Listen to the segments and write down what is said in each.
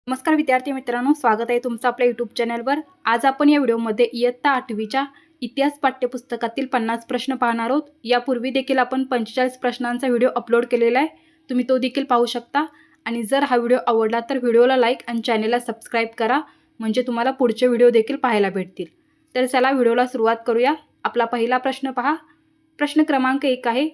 नमस्कार विद्यार्थी मित्रांनो, स्वागत आहे तुमचं आपल्या यूट्यूब चॅनलवर। आज आपण या व्हिडिओमध्ये इयत्ता 8वीच्या इतिहास पाठ्यपुस्तकातील 50 प्रश्न पाहणार आहोत। यापूर्वी देखील आपण 45 प्रश्नांचा व्हिडिओ अपलोड केलेला आहे, तुम्ही तो देखील पाहू शकता। आणि जर हा व्हिडिओ आवडला तर व्हिडिओला लाईक आणि चॅनलला सबस्क्राईब करा, म्हणजे तुम्हाला पुढचे व्हिडिओ देखील पाहायला भेटतील। तर चला व्हिडिओला सुरुवात करूया। आपला पहिला प्रश्न पहा। प्रश्न क्रमांक 1 आहे,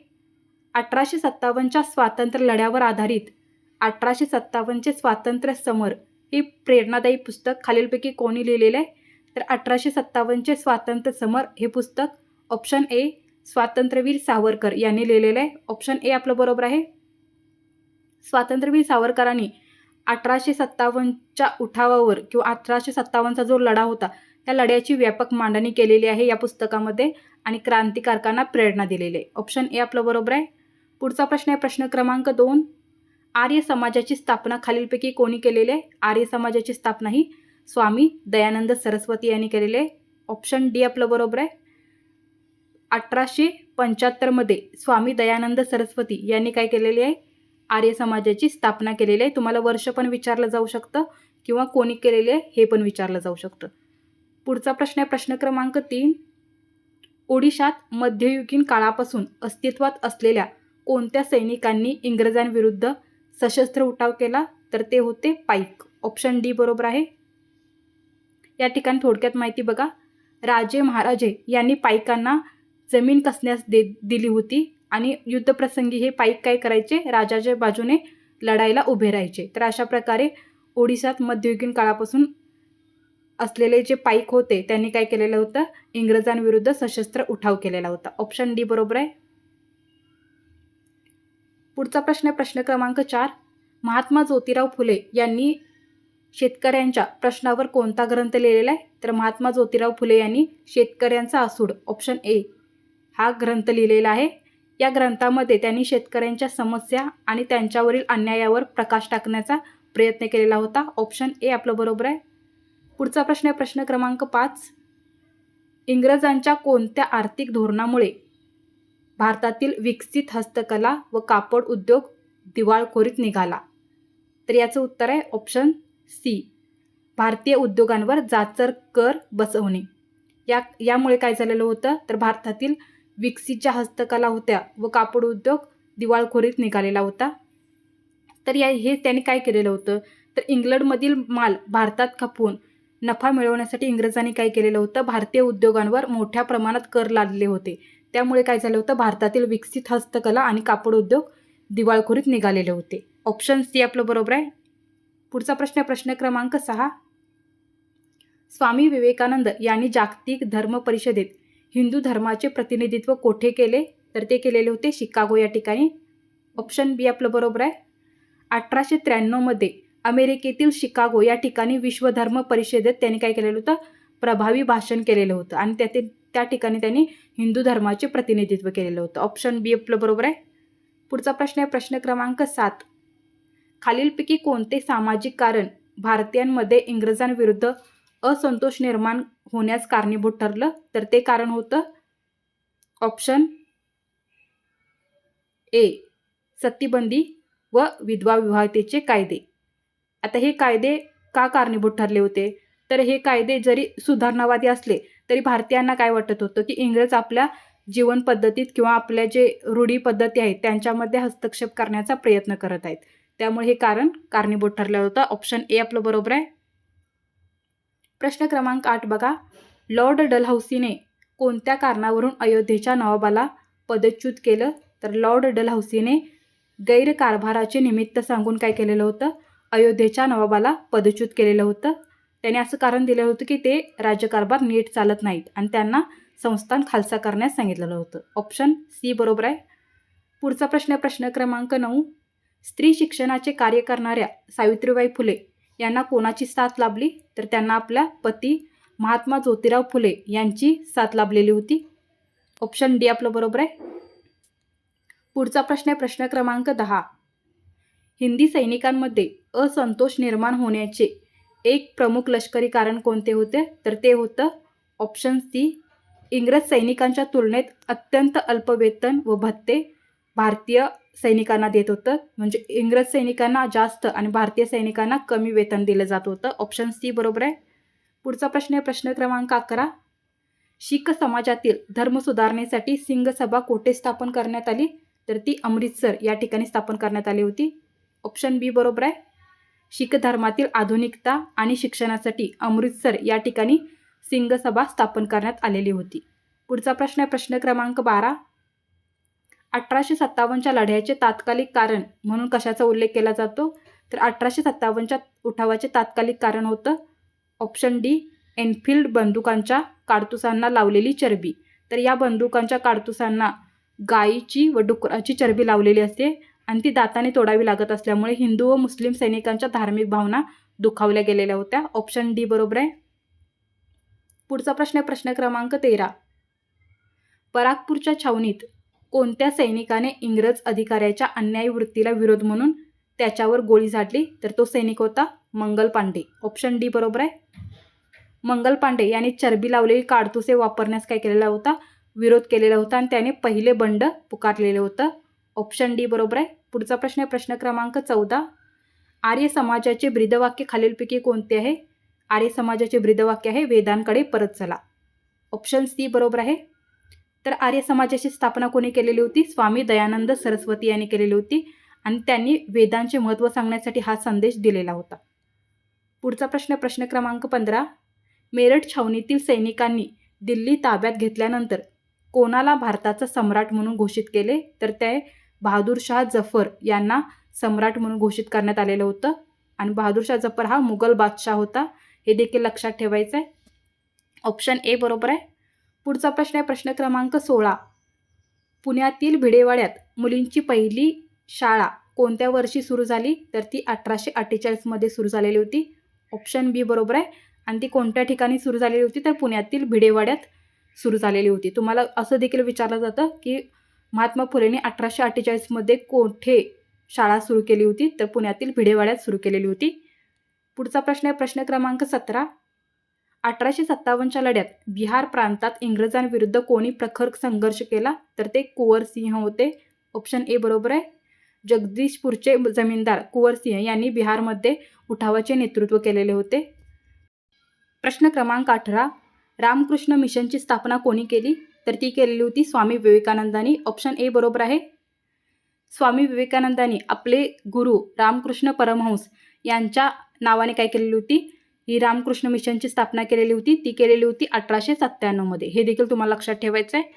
1857च्या स्वातंत्र्य लढ्यावर आधारित 1857चे स्वातंत्र्य समर हे प्रेरणादायी पुस्तक खालीलपैकी कोणी लिहिलेले आहे? तर 1857चे स्वातंत्र्य समर हे पुस्तक ऑप्शन ए स्वातंत्र्यवीर सावरकर यांनी लिहिलेले आहे। ऑप्शन ए आपलं बरोबर आहे। स्वातंत्र्यवीर सावरकरांनी 1857च्या उठावावर किंवा 1857चा जो लढा होता त्या लढ्याची व्यापक मांडणी केलेली आहे या पुस्तकामध्ये आणि क्रांतिकारकांना प्रेरणा दिलेली आहे। ऑप्शन ए आपलं बरोबर आहे। पुढचा प्रश्न आहे प्रश्न क्रमांक 2, आर्य समाजाची स्थापना खालीलपैकी कोणी केलेली आहे? आर्य समाजाची स्थापना ही स्वामी दयानंद सरस्वती यांनी केलेली आहे। ऑप्शन डी आपलं बरोबर आहे। 1875मध्ये स्वामी दयानंद सरस्वती यांनी काय केलेली आहे? आर्य समाजाची स्थापना केलेली आहे। तुम्हाला वर्ष पण विचारलं जाऊ शकतं किंवा कोणी केलेले आहे हे पण विचारलं जाऊ शकतं। पुढचा प्रश्न आहे प्रश्न क्रमांक 3, ओडिशात मध्ययुगीन काळापासून अस्तित्वात असलेल्या कोणत्या सैनिकांनी इंग्रजांविरुद्ध सशस्त्र उठाव केला? तर ते होते पाईक। ऑप्शन डी बरोबर आहे। या ठिकाणी थोडक्यात माहिती बघा, राजे महाराजे यांनी पाईकांना जमीन कसण्यास दिली होती आणि युद्धप्रसंगी हे पाईक काय करायचे? राजाच्या बाजूने लढायला उभे राहायचे। तर अशा प्रकारे ओडिशात मध्ययुगीन काळापासून असलेले जे पाईक होते त्यांनी काय केलेलं होतं? इंग्रजांविरुद्ध सशस्त्र उठाव केलेला होता। ऑप्शन डी बरोबर आहे। पुढचा प्रश्न आहे प्रश्न क्रमांक 4, महात्मा ज्योतिराव फुले यांनी शेतकऱ्यांच्या प्रश्नावर कोणता ग्रंथ लिहिलेला आहे? तर महात्मा ज्योतिराव फुले यांनी शेतकऱ्यांचा आसूड ऑप्शन ए हा ग्रंथ लिहिलेला आहे। या ग्रंथामध्ये त्यांनी शेतकऱ्यांच्या समस्या आणि त्यांच्यावरील अन्यायावर प्रकाश टाकण्याचा प्रयत्न केलेला होता। ऑप्शन ए आपलं बरोबर आहे। पुढचा प्रश्न आहे प्रश्न क्रमांक 5, इंग्रजांच्या कोणत्या आर्थिक धोरणामुळे भारतातील विकसित हस्तकला व कापड उद्योग दिवाळखोरीत निघाला? तर याचं उत्तर आहे ऑप्शन सी, भारतीय उद्योगांवर जाचर कर बसवणे। यामुळे काय झालेलं होतं? तर भारतातील विकसित ज्या हस्तकला होत्या व कापड उद्योग दिवाळखोरीत निघालेला होता। तर हे त्यांनी काय केलेलं होतं? तर इंग्लंडमधील माल भारतात खपवून नफा मिळवण्यासाठी इंग्रजांनी काय केलेलं होतं? भारतीय उद्योगांवर मोठ्या प्रमाणात कर लादले होते। त्यामुळे काय झालं होतं? भारतातील विकसित हस्तकला आणि कापड उद्योग दिवाळखोरीत निघालेले होते। ऑप्शन सी आपलं बरोबर आहे। पुढचा प्रश्न प्रश्न क्रमांक 6, स्वामी विवेकानंद यांनी जागतिक धर्म परिषदेत हिंदू धर्माचे प्रतिनिधित्व कोठे केले? तर ते केलेले होते शिकागो या ठिकाणी। ऑप्शन बी आपलं बरोबर आहे। 1893मध्ये अमेरिकेतील शिकागो या ठिकाणी विश्व धर्म परिषदेत त्यांनी काय केलेलं होतं? प्रभावी भाषण केलेलं होतं आणि त्या ठिकाणी त्यांनी हिंदू धर्माचे प्रतिनिधित्व केलेलं होतं। ऑप्शन बी आपलं बरोबर आहे। पुढचा प्रश्न आहे प्रश्न क्रमांक 7, खालीलपैकी कोणते सामाजिक कारण भारतीयांमध्ये इंग्रजांविरुद्ध असंतोष निर्माण होण्यास कारणीभूत ठरलं? तर ते कारण होतं ऑप्शन ए सतीबंदी व विधवा विवाहतेचे कायदे। आता हे कायदे का कारणीभूत ठरले होते? तर हे कायदे जरी सुधारणावादी असले तरी भारतीयांना काय वाटत होतं की इंग्रज आपल्या जीवन पद्धतीत किंवा आपल्या जे रूढी पद्धती आहेत त्यांच्यामध्ये हस्तक्षेप करण्याचा प्रयत्न करत आहेत। त्यामुळे हे कारणीभूत ठरलं होतं। ऑप्शन ए आपलं बरोबर आहे। प्रश्न क्रमांक 8 बघा, लॉर्ड डलहौसीने कोणत्या कारणावरून अयोध्येच्या नवाबाला पदच्युत केलं? तर लॉर्ड डलहौसीने गैरकारभाराचे निमित्त सांगून काय केलेलं होतं? अयोध्येच्या नवाबाला पदच्युत केलेलं होतं। त्याने असं कारण दिलं होतं की ते राज्यकारभार नीट चालत नाहीत आणि त्यांना संस्थान खालसा करण्यास सांगितलेलं होतं। ऑप्शन सी बरोबर आहे। पुढचा प्रश्न प्रश्न क्रमांक 9, स्त्री शिक्षणाचे कार्य करणाऱ्या सावित्रीबाई फुले यांना कोणाची साथ लाभली? तर त्यांना आपल्या पती महात्मा ज्योतिराव फुले यांची साथ लाभलेली होती। ऑप्शन डी आपलं बरोबर आहे। पुढचा प्रश्न प्रश्न क्रमांक 10, हिंदी सैनिकांमध्ये असंतोष निर्माण होण्याचे एक प्रमुख लष्करी कारण कोणते होते? तर ते होतं ऑप्शन सी, इंग्रज सैनिकांच्या तुलनेत अत्यंत अल्प वेतन व भत्ते भारतीय सैनिकांना देत होतं, म्हणजे इंग्रज सैनिकांना जास्त आणि भारतीय सैनिकांना कमी वेतन दिलं जात होतं. ऑप्शन सी बरोबर आहे. पुढचा प्रश्न आहे प्रश्न क्रमांक 11. शीख समाजातील धर्म सुधारणेसाठी सिंग सभा कोठे स्थापन करण्यात आली? तर ती अमृतसर या ठिकाणी स्थापन करण्यात आली होती. ऑप्शन बी बरोबर आहे. शीख धर्मातील आधुनिकता आणि शिक्षणासाठी अमृतसर या ठिकाणी सिंग सभा स्थापन करण्यात आलेली होती. पुढचा प्रश्न आहे प्रश्न क्रमांक 12. 1857च्या लढ्याचे तात्कालिक कारण म्हणून कशाचा उल्लेख केला जातो? तर 1857च्या उठावाचे तात्कालिक कारण होतं ऑप्शन डी एनफिल्ड बंदुकांच्या काडतुसांना लावलेली चरबी. तर या बंदुकांच्या काडतुसांना गायीची व डुकराची चरबी लावलेली असते आणि ती दाताने तोडावी लागत असल्यामुळे हिंदू व मुस्लिम सैनिकांच्या धार्मिक भावना दुखावल्या गेलेल्या होत्या. ऑप्शन डी बरोबर आहे. पुढचा प्रश्न आहे प्रश्न क्रमांक 13. बराकपूरच्या छावणीत कोणत्या सैनिकाने इंग्रज अधिकाऱ्याच्या अन्यायी वृत्तीला विरोध म्हणून त्याच्यावर गोळी झाडली? तर तो सैनिक होता मंगल पांडे. ऑप्शन डी बरोबर आहे. मंगल पांडे यांनी चरबी लावलेली काडतुसे वापरण्यास काय केलेला होता? विरोध केलेला होता आणि त्याने पहिले बंड पुकारलेलं होतं. ऑप्शन डी बरोबर आहे. पुढचा प्रश्न आहे प्रश्न क्रमांक 14. आर्य समाजाचे ब्रीदवाक्य खालीलपैकी कोणते आहे? आर्य समाजाचे ब्रीदवाक्य आहे वेदांकडे परत चला. ऑप्शन सी बरोबर आहे. तर आर्य समाजाची स्थापना कोणी केलेली होती? स्वामी दयानंद सरस्वती यांनी केलेली होती आणि त्यांनी वेदांचे महत्त्व सांगण्यासाठी हा संदेश दिलेला होता. पुढचा प्रश्न प्रश्न क्रमांक 15. मेरठ छावणीतील सैनिकांनी दिल्ली ताब्यात घेतल्यानंतर कोणाला भारताचा सम्राट म्हणून घोषित केले? तर ते बहादूरशाह जफर यांना सम्राट म्हणून घोषित करण्यात आलेलं होतं आणि बहादूरशाह जफर हा मुघल बादशाह होता, हे देखील लक्षात ठेवायचं आहे. ऑप्शन ए बरोबर आहे. पुढचा प्रश्न आहे प्रश्न क्रमांक 16. पुण्यातील भिडेवाड्यात मुलींची पहिली शाळा कोणत्या वर्षी सुरू झाली? तर ती 1848मध्ये सुरू झालेली होती. ऑप्शन बी बरोबर आहे. आणि ती कोणत्या ठिकाणी सुरू झालेली होती? तर पुण्यातील भिडेवाड्यात सुरू झालेली होती. तुम्हाला असं देखील विचारलं जातं की महात्मा फुलेंनी 1848मध्ये कोठे शाळा सुरू केली होती? तर पुण्यातील भिडेवाड्यात सुरू केलेली होती. पुढचा प्रश्न आहे प्रश्न क्रमांक 17. 1857च्या लढ्यात बिहार प्रांतात इंग्रजांविरुद्ध कोणी प्रखर संघर्ष केला? तर ते कुंवर सिंह होते. ऑप्शन ए बरोबर आहे. जगदीशपूरचे जमीनदार कुंवर सिंह यांनी बिहारमध्ये उठावाचे नेतृत्व केलेले होते. प्रश्न क्रमांक 18. रामकृष्ण मिशनची स्थापना कोणी केली? तर ती केलेली होती स्वामी विवेकानंदांनी. ऑप्शन ए बरोबर आहे. स्वामी विवेकानंदांनी आपले गुरु रामकृष्ण परमहंस यांच्या नावाने काय केलेली होती? ही रामकृष्ण मिशनची स्थापना केलेली होती. ती केलेली होती 1897मध्ये. हे देखील तुम्हाला लक्षात ठेवायचं आहे.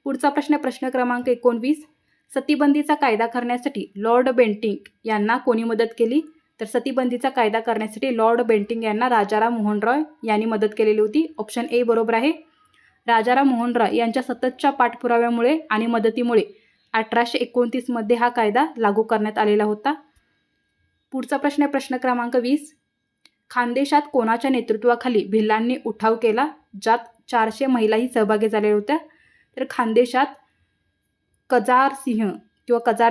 पुढचा प्रश्न प्रश्न क्रमांक 19. सतीबंदीचा कायदा करण्यासाठी लॉर्ड बेंटिंक यांना कोणी मदत केली? तर सतीबंदीचा कायदा करण्यासाठी लॉर्ड बेंटिंक यांना राजाराम मोहन रॉय यांनी मदत केलेली होती. ऑप्शन ए बरोबर आहे. राजाराम मोहन रॉय यांच्या सततच्या पाठपुराव्यामुळे आणि मदतीमुळे 1829मध्ये हा कायदा लागू करण्यात आलेला होता. पुढचा प्रश्न आहे प्रश्न क्रमांक 20. खानदेशात कोणाच्या नेतृत्वाखाली भिल्लांनी उठाव केला ज्यात 400 महिलाही सहभागी झालेल्या होत्या? तर खानदेशात कजार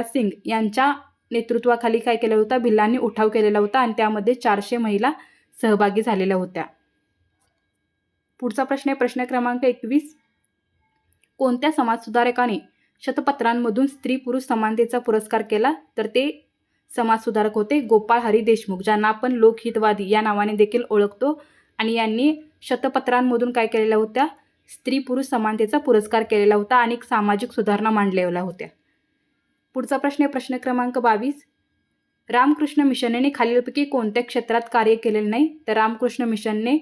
सिंग यांच्या नेतृत्वाखाली काय केलं होतं? भिल्लांनी उठाव केलेला होता आणि त्यामध्ये 400 महिला सहभागी झालेल्या होत्या. पुढचा प्रश्न आहे प्रश्न क्रमांक 21. कोणत्या समाजसुधारकाने शतपत्रांमधून स्त्री पुरुष समानतेचा पुरस्कार केला? तर ते समाजसुधारक होते गोपाळ हरी देशमुख, ज्यांना आपण लोकहितवादी या नावाने देखील ओळखतो. आणि यांनी शतपत्रांमधून काय केलेल्या होत्या? स्त्री पुरुष समानतेचा पुरस्कार केलेला होता आणि सामाजिक सुधारणा मांडलेल्या होत्या. पुढचा प्रश्न आहे प्रश्न क्रमांक 22. रामकृष्ण मिशनने खालीलपैकी कोणत्या क्षेत्रात कार्य केलेले नाही? तर रामकृष्ण मिशनने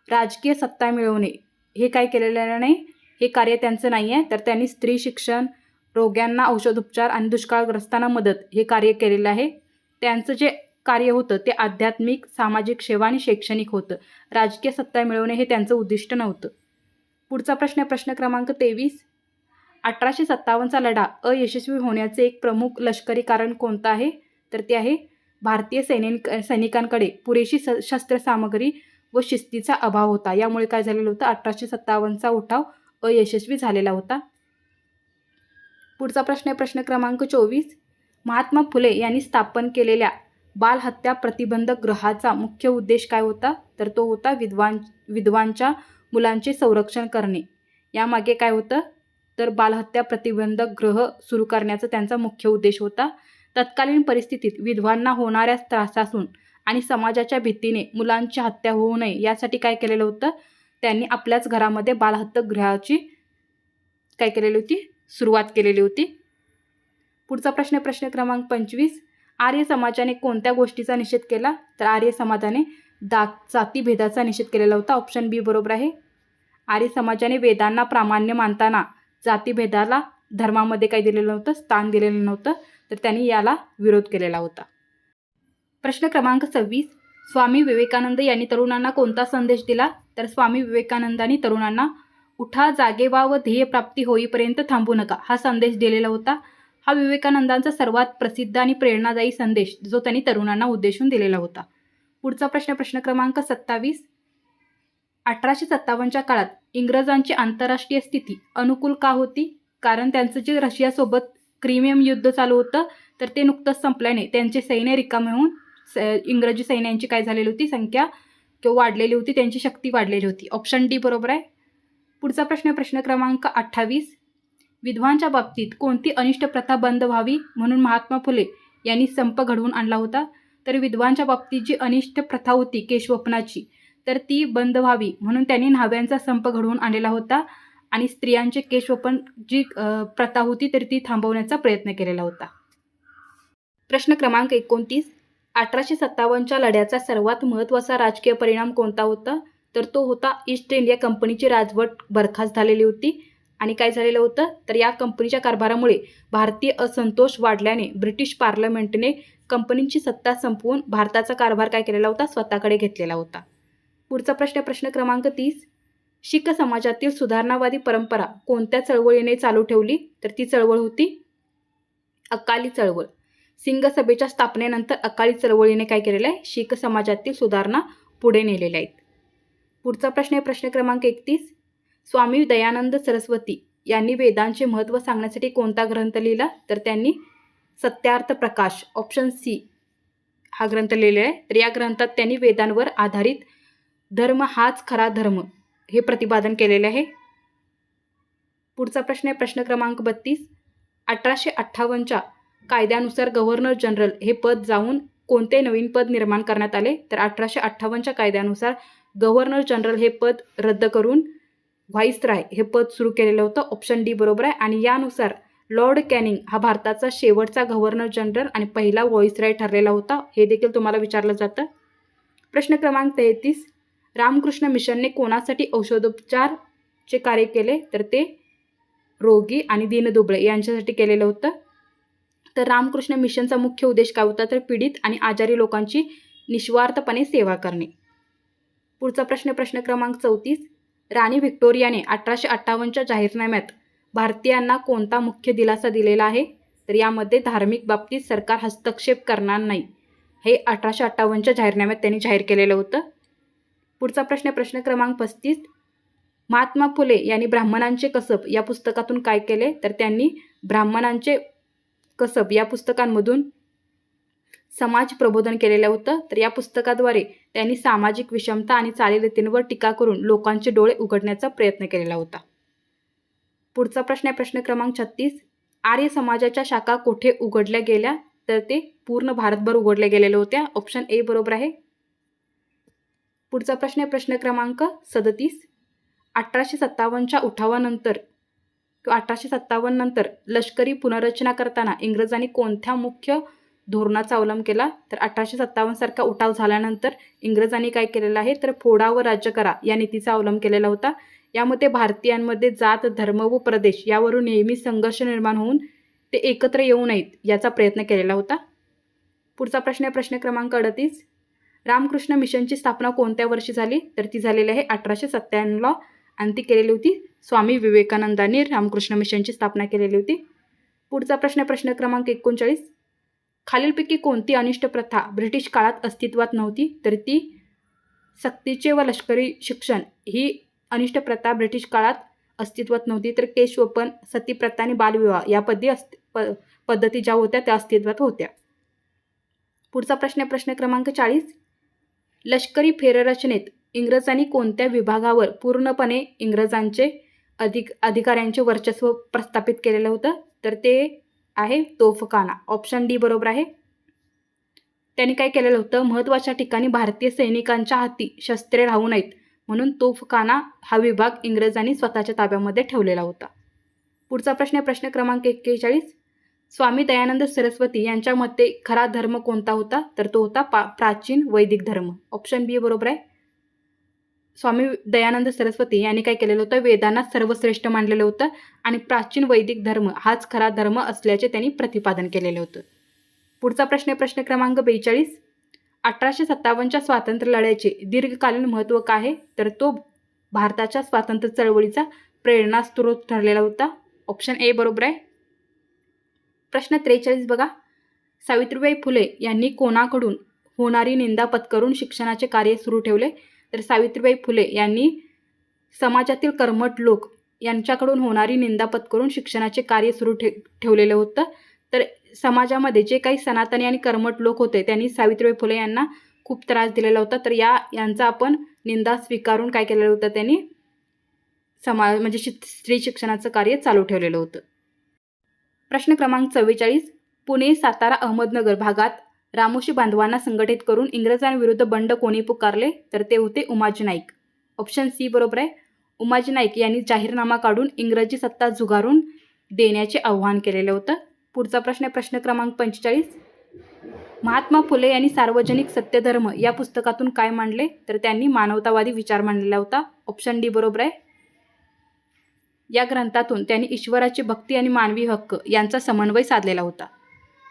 राजकीय सत्ता मिळवणे हे काय केलेलं नाही, हे कार्य त्यांचं नाही आहे. तर त्यांनी स्त्री शिक्षण, रोग्यांना औषधोपचार आणि दुष्काळग्रस्तांना मदत हे कार्य केलेलं आहे. त्यांचं जे कार्य होतं ते आध्यात्मिक, सामाजिक सेवा आणि शैक्षणिक होतं. राजकीय सत्ता मिळवणे हे त्यांचं उद्दिष्ट नव्हतं. पुढचा प्रश्न आहे प्रश्न क्रमांक 23. 1857चा लढा अयशस्वी होण्याचे एक प्रमुख लष्करी कारण कोणतं आहे? तर ते आहे भारतीय सैनिकांकडे पुरेशी शस्त्रसामग्री व शिस्तीचा अभाव होता. यामुळे काय झालेलं होतं? 1857चा उठाव अयशस्वी झालेला होता. पुढचा प्रश्न आहे प्रश्न क्रमांक 24. महात्मा फुले यांनी स्थापन केलेल्या बालहत्या प्रतिबंधक गृहाचा मुख्य उद्देश काय होता? तर तो होता विधवांच्या मुलांचे संरक्षण करणे. यामागे काय होतं? तर बालहत्या प्रतिबंधक गृह सुरू करण्याचा त्यांचा मुख्य उद्देश होता. तत्कालीन परिस्थितीत विधवांना होणाऱ्या त्रासासून आणि समाजाच्या भीतीने मुलांची हत्या होऊ नये यासाठी काय केलेलं होतं, त्यांनी आपल्याच घरामध्ये बालहत्या गृहाची काय केलेली होती, सुरुवात केलेली होती. पुढचा प्रश्न क्रमांक 25. आर्य समाजाने कोणत्या गोष्टीचा निषेध केला, तर आर्य समाजाने जातीभेदाचा निषेध केलेला होता. ऑप्शन बी बरोबर आहे. आर्य समाजाने वेदांना प्रामाण्य मानताना जातीभेदाला धर्मामध्ये काय दिलेलं नव्हतं, स्थान दिलेलं नव्हतं, तर त्यांनी याला विरोध केलेला होता. प्रश्न क्रमांक 26. स्वामी विवेकानंद यांनी तरुणांना कोणता संदेश दिला, तर स्वामी विवेकानंदांनी तरुणांना उठा, जागे व्हा व ध्येयप्राप्ती होईपर्यंत थांबू नका हा संदेश दिलेला होता. हा विवेकानंदांचा सर्वात प्रसिद्ध आणि प्रेरणादायी संदेश जो त्यांनी तरुणांना उद्देशून दिलेला होता. पुढचा प्रश्न क्रमांक 27. 1857च्या काळात इंग्रजांची आंतरराष्ट्रीय स्थिती अनुकूल का होती, कारण त्यांचं जे रशियासोबत क्रिमियम युद्ध चालू होतं तर ते नुकतंच संपल्याने त्यांचे सैन्य रिकामे होऊन इंग्रजी सैन्यांची काय झालेली होती, संख्या किंवा वाढलेली होती, त्यांची शक्ती वाढलेली होती. ऑप्शन डी बरोबर आहे. पुढचा प्रश्न क्रमांक 28. विधवांच्या बाबतीत कोणती अनिष्ट प्रथा बंद व्हावी म्हणून महात्मा फुले यांनी संप घडवून आणला होता, तर विधवांच्या बाबतीत जी अनिष्ट प्रथा होती केशवपनाची तर ती बंद व्हावी म्हणून त्यांनी न्हाव्यांचा संप घडवून आणलेला होता आणि स्त्रियांचे केशवपन जी प्रथा होती तर ती थांबवण्याचा प्रयत्न केलेला होता. प्रश्न क्रमांक 29. 1857च्या लढ्याचा सर्वात महत्त्वाचा राजकीय परिणाम कोणता होता, तर तो होता ईस्ट इंडिया कंपनीची राजवट बरखास्त झालेली होती आणि काय झालेलं होतं, तर या कंपनीच्या कारभारामुळे भारतीय असंतोष वाढल्याने ब्रिटिश पार्लमेंटने कंपनीची सत्ता संपवून भारताचा कारभार काय केलेला होता, स्वतःकडे घेतलेला होता. पुढचा प्रश्न क्रमांक 30. शीख समाजातील सुधारणावादी परंपरा कोणत्या चळवळीने चालू ठेवली, तर ती चळवळ होती अकाली चळवळ. सिंग सभेच्या स्थापनेनंतर अकाली चळवळीने काय केलेलं आहे, शीख समाजातील सुधारणा पुढे नेलेल्या आहेत. पुढचा प्रश्न क्रमांक 31. स्वामी दयानंद सरस्वती यांनी वेदांचे महत्त्व सांगण्यासाठी कोणता ग्रंथ लिहिला, तर त्यांनी सत्यार्थ प्रकाश ऑप्शन सी हा ग्रंथ लिहिलेला आहे. तर या ग्रंथात त्यांनी वेदांवर आधारित धर्म हाच खरा धर्म हे प्रतिपादन केलेले आहे. पुढचा प्रश्न क्रमांक 32. 1858च्या कायद्यानुसार गव्हर्नर जनरल हे पद जाऊन कोणते नवीन पद निर्माण करण्यात आले, तर 1858च्या कायद्यानुसार गव्हर्नर जनरल हे पद रद्द करून व्हाईसराय हे पद सुरू केलेलं होतं. ऑप्शन डी बरोबर आहे. आणि यानुसार लॉर्ड कॅनिंग हा भारताचा शेवटचा गव्हर्नर जनरल आणि पहिला व्हाईसराय ठरलेला होता. हे देखील तुम्हाला विचारलं जातं. प्रश्न क्रमांक 33. रामकृष्ण मिशनने कोणासाठी औषधोपचारचे कार्य केले, तर ते रोगी आणि दीनदुबळे यांच्यासाठी केलेलं होतं. तर रामकृष्ण मिशनचा मुख्य उद्देश काय होता, तर पीडित आणि आजारी लोकांची निस्वार्थपणे सेवा करणे. पुढचा प्रश्न क्रमांक 34. राणी व्हिक्टोरियाने 1858च्या जाहीरनाम्यात भारतीयांना कोणता मुख्य दिलासा दिलेला आहे, तर यामध्ये धार्मिक बाबतीत सरकार हस्तक्षेप करणार नाही हे 1858च्या जाहीरनाम्यात त्यांनी जाहीर केलेलं होतं. पुढचा प्रश्न क्रमांक 35. महात्मा फुले यांनी ब्राह्मणांचे कसब या पुस्तकातून काय केले, तर त्यांनी ब्राह्मणांचे कसब या पुस्तकांमधून समाज प्रबोधन केलेलं होतं. तर या पुस्तकाद्वारे त्यांनी सामाजिक विषमता आणि चालीरीतींवर टीका करून लोकांचे डोळे उघडण्याचा प्रयत्न केलेला होता. पुढचा प्रश्न क्रमांक 36. आर्य समाजाच्या शाखा कोठे उघडल्या गेल्या, तर ते पूर्ण भारतभर उघडल्या गेलेल्या होत्या. ऑप्शन ए बरोबर आहे. पुढचा प्रश्न क्रमांक 37. 1857च्या उठावानंतर किंवा 1857 नंतर लष्करी पुनर्रचना करताना इंग्रजांनी कोणत्या मुख्य धोरणाचा अवलंब केला, तर 1857 सारखा उठाव झाल्यानंतर इंग्रजांनी काय केलेलं आहे, तर फोडा व राज्य करा या नीतीचा अवलंब केलेला होता. यामध्ये भारतीयांमध्ये जात, धर्म व प्रदेश यावरून नेहमी संघर्ष निर्माण होऊन ते एकत्र येऊ नयेत याचा प्रयत्न केलेला होता. पुढचा प्रश्न क्रमांक 38. रामकृष्ण मिशनची स्थापना कोणत्या वर्षी झाली, तर ती झालेली आहे 1897ला आणि ती केलेली होती स्वामी विवेकानंदांनी रामकृष्ण मिशनची स्थापना केलेली होती. पुढचा प्रश्न क्रमांक 39. खालीलपैकी कोणती अनिष्ट प्रथा ब्रिटिश काळात अस्तित्वात नव्हती, तर ती सक्तीचे व लष्करी शिक्षण ही अनिष्ट प्रथा ब्रिटिश काळात अस्तित्वात नव्हती. तर केशवपन, सतीप्रथा आणि बालविवाह या पद्धती ज्या होत्या त्या अस्तित्वात होत्या. पुढचा प्रश्न क्रमांक 40. लष्करी फेररचनेत इंग्रजांनी कोणत्या विभागावर पूर्णपणे इंग्रजांचे अधिकाऱ्यांचे वर्चस्व प्रस्थापित केलेलं होतं, तर ते आहे तोफखाना. ऑप्शन डी बरोबर आहे. त्यांनी काय केलेलं होतं, महत्त्वाच्या ठिकाणी भारतीय सैनिकांच्या हाती शस्त्रे राहू नयेत म्हणून तोफखाना हा विभाग इंग्रजांनी स्वतःच्या ताब्यामध्ये ठेवलेला होता. पुढचा प्रश्न आहे प्रश्न क्रमांक 41. स्वामी दयानंद सरस्वती यांच्या मते खरा धर्म कोणता होता, तर तो होता प्राचीन वैदिक धर्म. ऑप्शन बी बरोबर आहे. स्वामी दयानंद सरस्वती यांनी काय केलेलं होतं, वेदांना सर्वश्रेष्ठ मानलेलं होतं आणि प्राचीन वैदिक धर्म हाच खरा धर्म असल्याचे त्यांनी प्रतिपादन केलेलं होतं. पुढचा प्रश्न आहे प्रश्न क्रमांक 42. 1857च्या स्वातंत्र्य लढ्याचे दीर्घकालीन महत्त्व काय आहे, तर तो भारताच्या स्वातंत्र्य चळवळीचा प्रेरणास्त्रोत ठरलेला होता. ऑप्शन ए बरोबर आहे. प्रश्न 43 बघा. सावित्रीबाई फुले यांनी कोणाकडून होणारी निंदा पत्करून शिक्षणाचे कार्य सुरू ठेवले, तर सावित्रीबाई फुले यांनी समाजातील कर्मठ लोक यांच्याकडून होणारी निंदा पत्करून शिक्षणाचे कार्य सुरू ठेवलेलं होतं. तर समाजामध्ये जे काही सनातनी आणि कर्मठ लोक होते त्यांनी सावित्रीबाई फुले यांना खूप त्रास दिलेला होता. तर यांचा आपण निंदा स्वीकारून काय केलेलं होतं, त्यांनी म्हणजे स्त्री शिक्षणाचं कार्य चालू ठेवलेलं होतं. प्रश्न क्रमांक 44. पुणे, सातारा, अहमदनगर भागात रामोशी बांधवांना संघटित करून इंग्रजांविरुद्ध बंड कोणी पुकारले, तर ते होते उमाजी नाईक. ऑप्शन सी बरोबर आहे. उमाजी नाईक यांनी जाहीरनामा काढून इंग्रजी सत्ता झुगारून देण्याचे आव्हान केलेलं होतं. पुढचा प्रश्न आहे प्रश्न क्रमांक 45. महात्मा फुले यांनी सार्वजनिक सत्यधर्म या पुस्तकातून काय मांडले, तर त्यांनी मानवतावादी विचार मांडलेला होता. ऑप्शन डी बरोबर आहे. या ग्रंथातून त्यांनी ईश्वराची भक्ती आणि मानवी हक्क यांचा समन्वय साधलेला होता.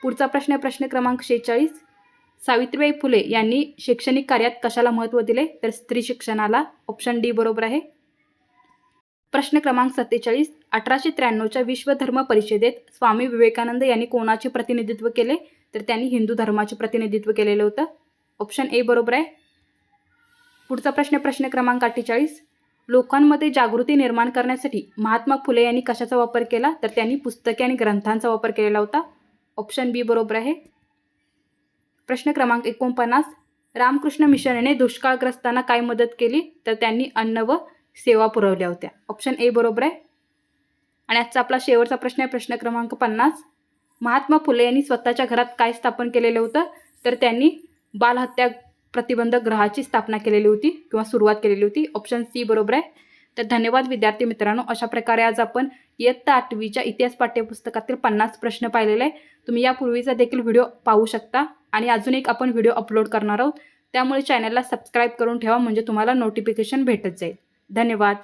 पुढचा प्रश्न आहे प्रश्न क्रमांक 46. सावित्रीबाई फुले यांनी शैक्षणिक कार्यात कशाला महत्त्व दिले, तर स्त्री शिक्षणाला. ऑप्शन डी बरोबर आहे. प्रश्न क्रमांक 47. 1893च्या विश्व धर्म परिषदेत स्वामी विवेकानंद यांनी कोणाचे प्रतिनिधित्व केले, तर त्यांनी हिंदू धर्माचे प्रतिनिधित्व केलेलं होतं. ऑप्शन ए बरोबर आहे. पुढचा प्रश्न प्रश्न क्रमांक 48. लोकांमध्ये जागृती निर्माण करण्यासाठी महात्मा फुले यांनी कशाचा वापर केला, तर त्यांनी पुस्तके आणि ग्रंथांचा वापर केलेला होता. ऑप्शन बी बरोबर आहे. प्रश्न क्रमांक 49. रामकृष्ण मिशनने दुष्काळग्रस्तांना काय मदत केली, तर त्यांनी अन्न व सेवा पुरवल्या होत्या. ऑप्शन ए बरोबर आहे. आणि आजचा आपला शेवटचा प्रश्न आहे प्रश्न क्रमांक 50. महात्मा फुले यांनी स्वतःच्या घरात काय स्थापन केलेलं होतं, तर त्यांनी बालहत्या प्रतिबंधक गृहाची स्थापना केलेली होती किंवा सुरुवात केलेली होती. ऑप्शन सी बरोबर आहे. तर धन्यवाद विद्यार्थी मित्रांनो. अशा प्रकारे आज आपण इयत्ता 8वीच्या इतिहास पाठ्यपुस्तकातील 50 प्रश्न पाहिलेले आहे. तुम्ही यापूर्वीचा देखील व्हिडिओ पाहू शकता आणि अजून एक आपण व्हिडिओ अपलोड करणार आहोत. त्यामुळे चॅनलला सबस्क्राईब करून ठेवा म्हणजे तुम्हाला नोटिफिकेशन भेटत जाईल. धन्यवाद.